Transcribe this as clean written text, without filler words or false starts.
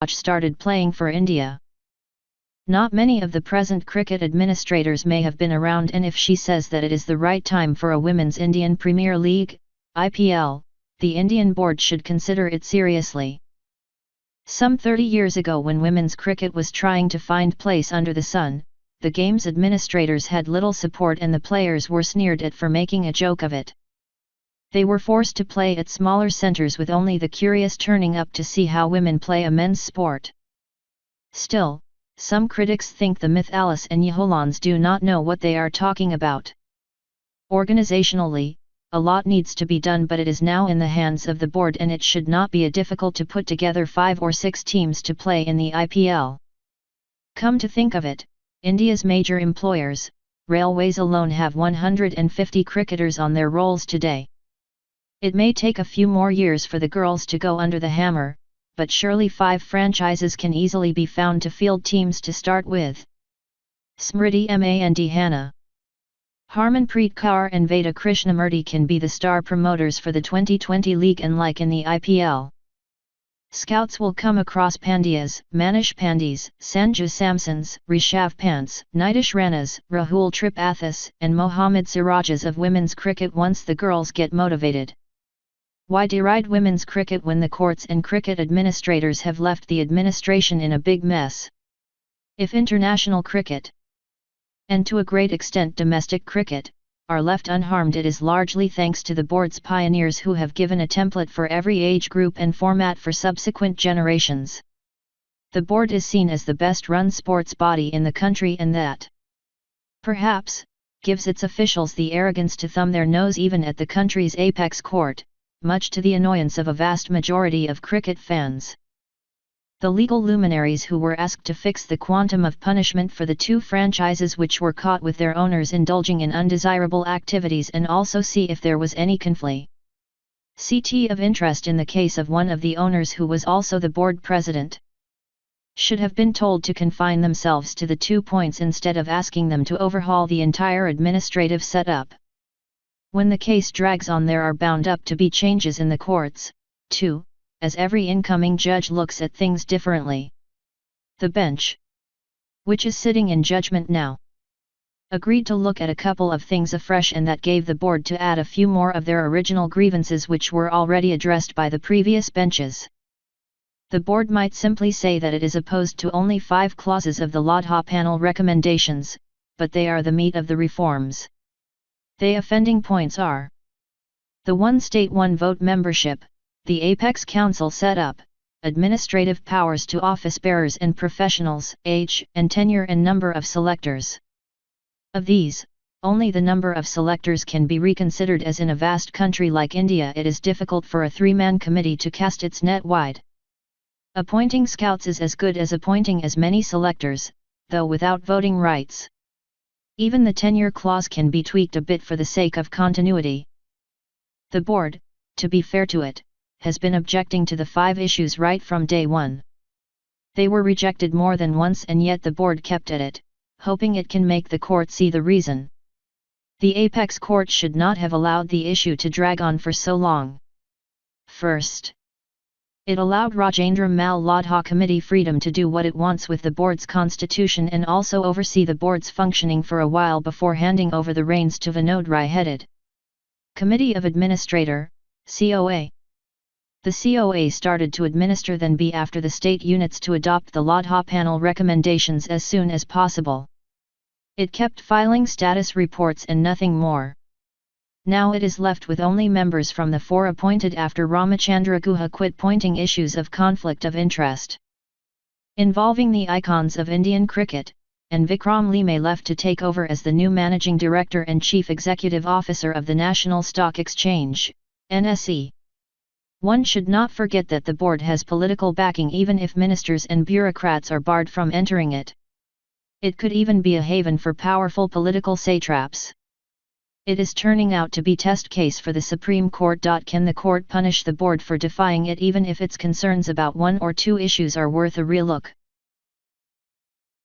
started playing for India. Not many of the present cricket administrators may have been around, and if she says that it is the right time for a Women's Indian Premier League, IPL, the Indian board should consider it seriously. Some 30 years ago, when women's cricket was trying to find place under the sun, the game's administrators had little support and the players were sneered at for making a joke of it. They were forced to play at smaller centres with only the curious turning up to see how women play a men's sport. Still, some critics think the Mithalis and Yaholans do not know what they are talking about. Organizationally, a lot needs to be done, but it is now in the hands of the board, and it should not be difficult to put together 5 or 6 teams to play in the IPL. Come to think of it, India's major employers, railways alone, have 150 cricketers on their rolls today. It may take a few more years for the girls to go under the hammer, but surely 5 franchises can easily be found to field teams to start with. Smriti Mandhana, Harmanpreet Kaur and Veda Krishnamurti can be the star promoters for the 2020 league, and like in the IPL, scouts will come across Pandyas, Manish Pandys, Sanju Samsons, Rishabh Pants, Nitish Ranas, Rahul Tripathis, and Mohammad Sirajas of women's cricket once the girls get motivated. Why deride women's cricket when the courts and cricket administrators have left the administration in a big mess? If international cricket, and to a great extent domestic cricket, are left unharmed, it is largely thanks to the board's pioneers who have given a template for every age group and format for subsequent generations. The board is seen as the best-run sports body in the country, and that, perhaps, gives its officials the arrogance to thumb their nose even at the country's apex court, much to the annoyance of a vast majority of cricket fans. The legal luminaries who were asked to fix the quantum of punishment for the 2 franchises which were caught with their owners indulging in undesirable activities, and also see if there was any conflict of interest in the case of one of the owners who was also the board president, should have been told to confine themselves to the 2 points instead of asking them to overhaul the entire administrative setup. When the case drags on, there are bound up to be changes in the courts, too, as every incoming judge looks at things differently. The bench, which is sitting in judgment now, agreed to look at a couple of things afresh, and that gave the board to add a few more of their original grievances which were already addressed by the previous benches. The board might simply say that it is opposed to only 5 clauses of the Lodha panel recommendations, but they are the meat of the reforms. The offending points are: the one state one vote membership, the Apex Council set up, administrative powers to office bearers and professionals, age and tenure and number of selectors. Of these, only the number of selectors can be reconsidered, as in a vast country like India it is difficult for a 3-man committee to cast its net wide. Appointing scouts is as good as appointing as many selectors, though without voting rights. Even the tenure clause can be tweaked a bit for the sake of continuity. The board, to be fair to it, has been objecting to the 5 issues right from day one. They were rejected more than once, and yet the board kept at it, hoping it can make the court see the reason. The apex court should not have allowed the issue to drag on for so long. First, it allowed Rajendra Mal Lodha Committee freedom to do what it wants with the board's constitution and also oversee the board's functioning for a while before handing over the reins to Vinod Rai-headed Committee of Administrator, COA. The COA started to administer then be after the state units to adopt the Lodha panel recommendations as soon as possible. It kept filing status reports and nothing more. Now it is left with only members from the 4 appointed after Ramachandra Guha quit, pointing issues of conflict of interest involving the icons of Indian cricket, and Vikram Lime left to take over as the new Managing Director and Chief Executive Officer of the National Stock Exchange, NSE. One should not forget that the board has political backing even if ministers and bureaucrats are barred from entering it. It could even be a haven for powerful political satraps. It is turning out to be test case for the Supreme Court. Can the court punish the board for defying it even if its concerns about 1 or 2 issues are worth a real look?